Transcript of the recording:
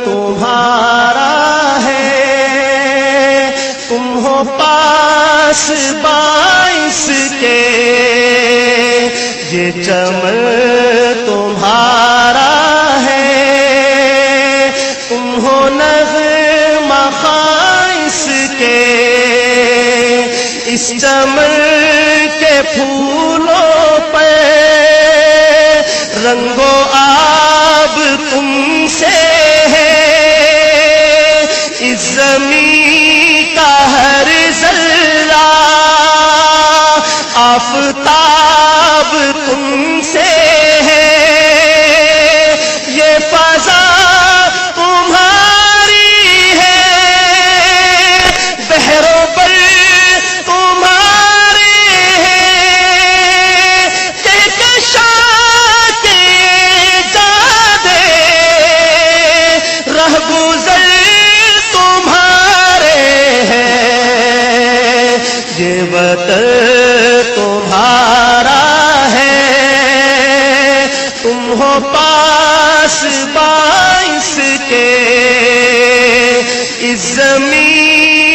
تمہارا ہے، تم ہو پاس باعث کے، یہ چمن تمہارا ہے، تم ہو نغمہ خاص کے، اس چمن کے پھولوں پہ رنگ و آب تم سے ہے، اس زمین کا ہر ذرہ آفتاب تم سے ہے، یہ فضا تمہاری ہے، بحر و بر تمہارے ہیں، کہکشاں کے جادے رہگزر تمہارے ہیں، یہ وطن تمہارا ہے، تم ہو پاس باعث کے، اس زمین